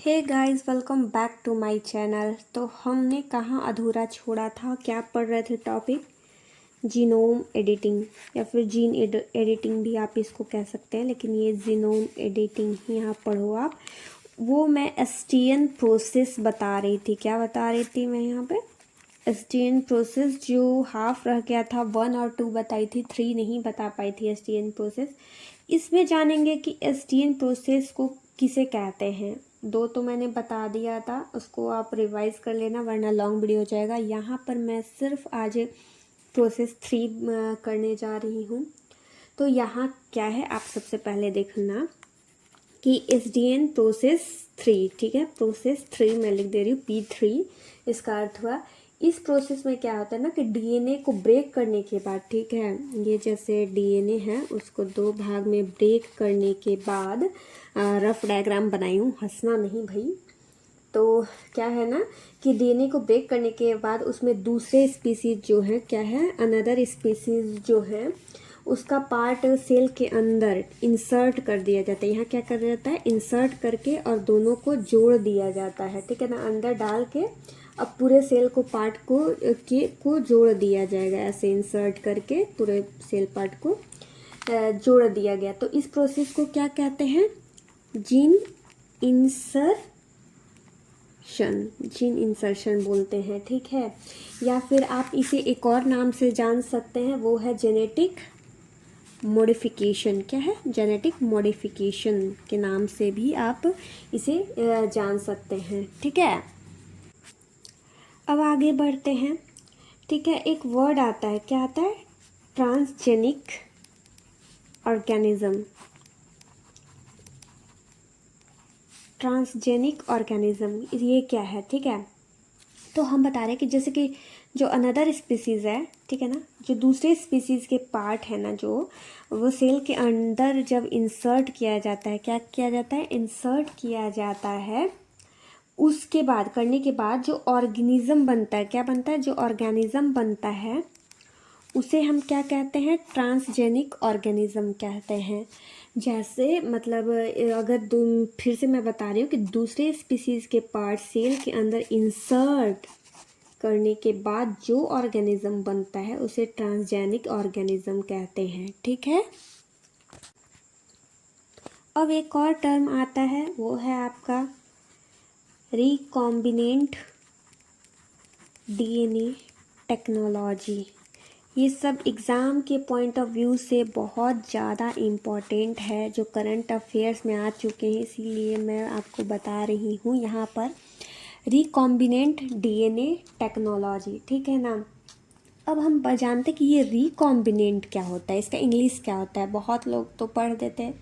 Hey guys, welcome back to my channel. तो हमने कहाँ अधूरा छोड़ा था, क्या पढ़ रहे थे टॉपिक? जीनोम एडिटिंग या फिर जीन एडिटिंग भी आप इसको कह सकते हैं, लेकिन ये जीनोम एडिटिंग ही यहाँ पढ़ो आप। वो मैं एसटीएन प्रोसेस बता रही थी। क्या बता रही थी मैं यहाँ पे? एसटीएन प्रोसेस जो हाफ रह गया था, 1 और 2 बताई थी, 3 नहीं बता पाई थी एसटीएन प्रोसेस। इसमें जानेंगे कि एसटीएन प्रोसेस को किसे कहते हैं। 2 तो मैंने बता दिया था, उसको आप रिवाइज कर लेना वरना लॉन्ग वीडियो हो जाएगा। यहाँ पर मैं सिर्फ आज प्रोसेस 3 करने जा रही हूँ। तो यहाँ क्या है, आप सबसे पहले देखना कि एसटीएन प्रोसेस 3, ठीक है। प्रोसेस 3 मैं लिख दे रही हूँ, P3। इसका अर्थ हुआ इस प्रोसेस में क्या होता है ना कि डीएनए को ब्रेक करने के बाद, ठीक है, ये जैसे डीएनए है उसको 2 भाग में ब्रेक करने के बाद रफ डायग्राम बनाई हूँ, हंसना नहीं भाई। तो क्या है ना कि डीएनए को ब्रेक करने के बाद उसमें दूसरे स्पीसीज जो है, क्या है, अनदर स्पीसीज जो है, उसका पार्ट सेल के अंदर इंसर्ट कर दिया जाता है। यहाँ क्या कर जाता है, इंसर्ट करके और दोनों को जोड़ दिया जाता है, ठीक है ना। अंदर डाल के अब पूरे सेल को पार्ट को जोड़ दिया जाएगा। ऐसे इंसर्ट करके पूरे सेल पार्ट को जोड़ दिया गया। तो इस प्रोसेस को क्या कहते हैं? जीन इंसर्शन बोलते हैं, ठीक है। या फिर आप इसे एक और नाम से जान सकते हैं, वो है जेनेटिक मॉडिफिकेशन। क्या है? जेनेटिक मॉडिफिकेशन के नाम से भी आप इसे जान सकते हैं, ठीक है। अब आगे बढ़ते हैं, ठीक है। एक वर्ड आता है, क्या आता है? Transgenic organism. ट्रांसजेनिक ऑर्गेनिज्म ये क्या है, ठीक है। तो हम बता रहे हैं कि जैसे कि जो अनदर स्पीसीज़ है, ठीक है ना, जो दूसरे स्पीसीज़ के पार्ट है ना, जो वो सेल के अंदर जब इंसर्ट किया जाता है, क्या किया जाता है? इंसर्ट किया जाता है। उसके बाद करने के बाद जो ऑर्गेनिज्म बनता है, क्या बनता है? जो ऑर्गेनिज्म बनता है उसे हम क्या कहते हैं? ट्रांसजेनिक ऑर्गेनिज्म कहते हैं। जैसे मतलब अगर फिर से मैं बता रही हूँ कि दूसरे स्पीसीज़ के पार्ट सेल के अंदर इंसर्ट करने के बाद जो ऑर्गेनिज्म बनता है उसे ट्रांसजेनिक ऑर्गेनिज्म कहते हैं, ठीक है। अब एक और टर्म आता है, वो है आपका रिकॉम्बिनेंट डीएनए टेक्नोलॉजी। ये सब एग्ज़ाम के पॉइंट ऑफ व्यू से बहुत ज़्यादा इम्पॉर्टेंट है, जो करंट अफेयर्स में आ चुके हैं, इसीलिए मैं आपको बता रही हूँ यहाँ पर। रिकॉम्बिनेंट डीएनए टेक्नोलॉजी, ठीक है ना। अब हम जानते कि ये रिकॉम्बिनेंट क्या होता है, इसका इंग्लिश क्या होता है। बहुत लोग तो पढ़ देते हैं।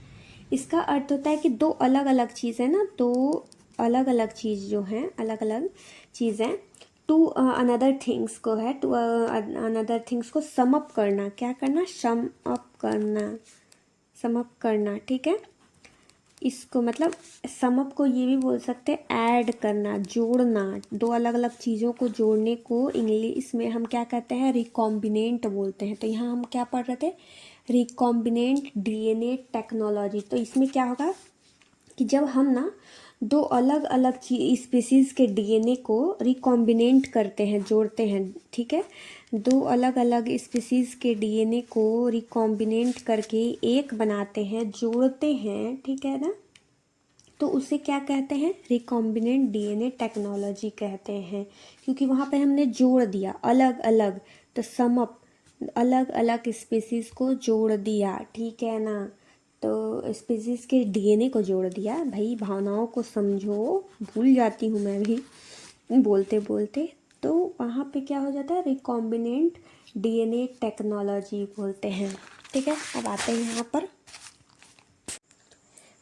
इसका अर्थ होता है कि 2 अलग अलग चीज़ें ना, 2 अलग अलग चीज़ जो हैं, अलग अलग चीज़ें टू अनदर थिंग्स को है, टू अनदर थिंग्स को सम अप करना। क्या करना? सम अप करना, ठीक है। इसको मतलब सम अप को ये भी बोल सकते हैं ऐड करना, जोड़ना। 2 अलग अलग चीज़ों को जोड़ने को इंग्लिश में हम क्या कहते हैं? रिकॉम्बिनेंट बोलते हैं। तो यहाँ हम क्या पढ़ रहे थे? Recombinant DNA technology. तो इसमें क्या होगा कि जब हम ना 2 अलग अलग स्पीसीज़ के डीएनए को रिकॉम्बिनेंट करते हैं, जोड़ते हैं, ठीक है। 2 अलग अलग स्पीसीज़ के डीएनए को रिकॉम्बिनेंट करके एक बनाते हैं, जोड़ते हैं, ठीक है ना। तो उसे क्या कहते हैं? रिकॉम्बिनेंट डीएनए टेक्नोलॉजी कहते हैं, क्योंकि वहाँ पे हमने जोड़ दिया अलग अलग। तो सम अप, अलग अलग स्पीसीज़ को जोड़ दिया, ठीक है ना। तो स्पीसीज़ के डीएनए को जोड़ दिया। भाई भावनाओं को समझो, भूल जाती हूँ मैं भी बोलते बोलते। तो वहाँ पे क्या हो जाता है? रिकॉम्बिनेंट डीएनए टेक्नोलॉजी बोलते हैं, ठीक है। अब आते हैं यहाँ पर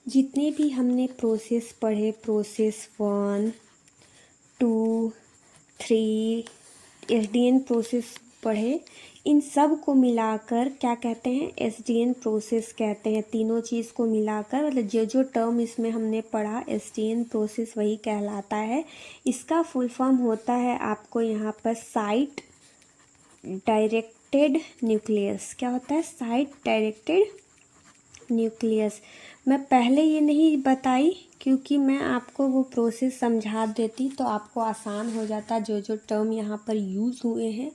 जितने भी हमने प्रोसेस पढ़े, प्रोसेस 1, 2, 3, एसडीएन प्रोसेस पढ़े, इन सब को मिलाकर क्या कहते हैं? एसडीएन प्रोसेस कहते हैं। तीनों चीज़ को मिलाकर मतलब जो जो टर्म इसमें हमने पढ़ा, एसडीएन प्रोसेस वही कहलाता है। इसका फुल फॉर्म होता है आपको यहाँ पर साइट डायरेक्टेड न्यूक्लियस। क्या होता है? Site directed nucleus. मैं पहले ये नहीं बताई क्योंकि मैं आपको वो प्रोसेस समझा देती तो आपको आसान हो जाता। जो जो टर्म यहाँ पर यूज़ हुए हैं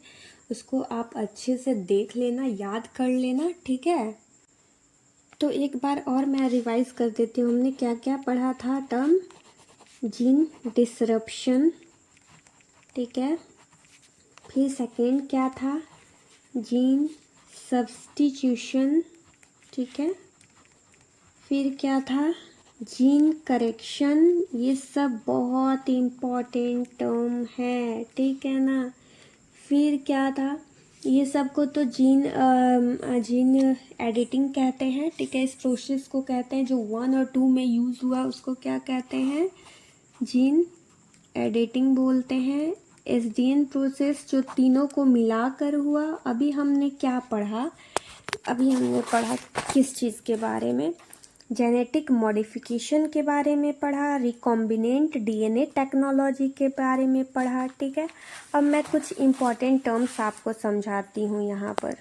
उसको आप अच्छे से देख लेना, याद कर लेना, ठीक है। तो एक बार और मैं रिवाइज कर देती हूँ। हमने क्या क्या पढ़ा था टर्म? जीन डिसरप्शन, ठीक है। फिर सेकेंड क्या था? जीन सब्स्टिट्यूशन, ठीक है। फिर क्या था? Gene correction. ये सब बहुत इम्पोर्टेंट टर्म है, ठीक है ना। फिर क्या था? ये सब को तो जीन एडिटिंग कहते हैं, ठीक है। इस प्रोसेस को कहते हैं जो 1 और 2 में यूज़ हुआ उसको क्या कहते हैं? जीन एडिटिंग बोलते हैं। एसडीएन प्रोसेस जो तीनों को मिलाकर हुआ। अभी हमने क्या पढ़ा? अभी हमने पढ़ा किस चीज़ के बारे में? जेनेटिक मॉडिफिकेशन के बारे में पढ़ा, रिकॉम्बिनेंट डीएनए टेक्नोलॉजी के बारे में पढ़ा, ठीक है। अब मैं कुछ इम्पॉर्टेंट टर्म्स आपको समझाती हूँ यहाँ पर।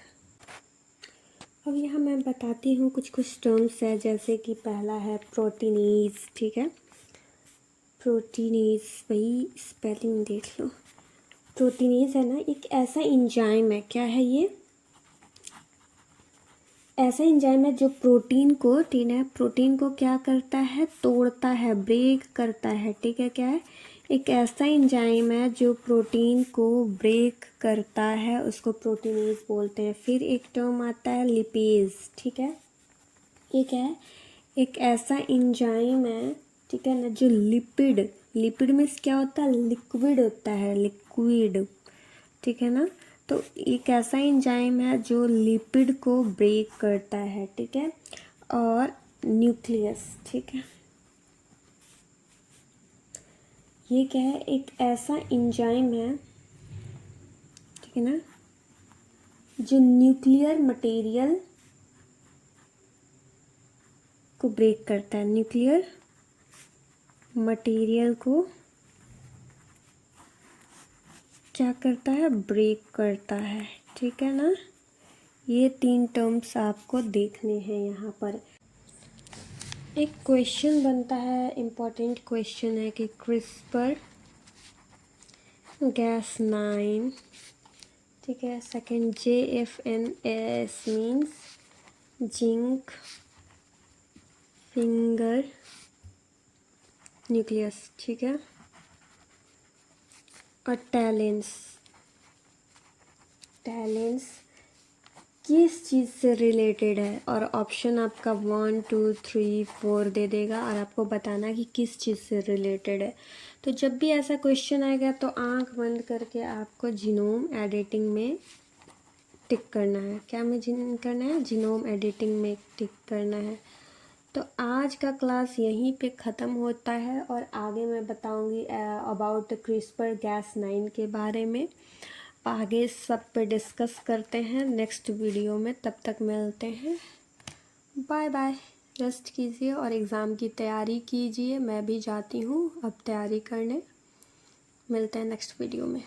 अब यहाँ मैं बताती हूँ कुछ कुछ टर्म्स है, जैसे कि पहला है प्रोटीनेज, ठीक है। प्रोटीनेज, वही स्पेलिंग देख लो। प्रोटीनेज है ना, एक ऐसा एंजाइम है। क्या है ये? ऐसा एंजाइम है जो प्रोटीन को, ठीक है, प्रोटीन को क्या करता है? तोड़ता है, ब्रेक करता है, ठीक है। क्या है? एक ऐसा एंजाइम है जो प्रोटीन को ब्रेक करता है, उसको प्रोटीनेज बोलते हैं। फिर एक टर्म आता है लिपेज, ठीक है। ये क्या है? एक ऐसा एंजाइम है, ठीक है ना, जो लिपिड, लिपिड मीन्स क्या होता है? लिक्विड होता है, लिक्विड, ठीक है ना। तो एक ऐसा एंजाइम है जो लिपिड को ब्रेक करता है, ठीक है। और न्यूक्लियस, ठीक है। ये क्या है? एक ऐसा एंजाइम है, ठीक है ना, जो न्यूक्लियर मटेरियल को ब्रेक करता है। न्यूक्लियर मटेरियल को क्या करता है? ब्रेक करता है, ठीक है ना। ये 3 टर्म्स आपको देखने हैं यहाँ पर। एक क्वेश्चन बनता है, इम्पोर्टेंट क्वेश्चन है कि क्रिस्पर Cas9, ठीक है। Second JFNS means zinc finger nucleus, ठीक है। और टैलेंस किस चीज़ से रिलेटेड है? और ऑप्शन आपका 1 2 3 4 दे देगा और आपको बताना कि किस चीज़ से रिलेटेड है। तो जब भी ऐसा क्वेश्चन आएगा तो आंख बंद करके आपको जीनोम एडिटिंग में टिक करना है। क्या में करना है? जीनोम एडिटिंग में टिक करना है। तो आज का क्लास यहीं पे ख़त्म होता है और आगे मैं बताऊंगी अबाउट क्रिस्पर Cas9 के बारे में। आगे सब पे डिस्कस करते हैं नेक्स्ट वीडियो में। तब तक मिलते हैं, बाय बाय। रेस्ट कीजिए और एग्ज़ाम की तैयारी कीजिए। मैं भी जाती हूँ अब तैयारी करने। मिलते हैं नेक्स्ट वीडियो में।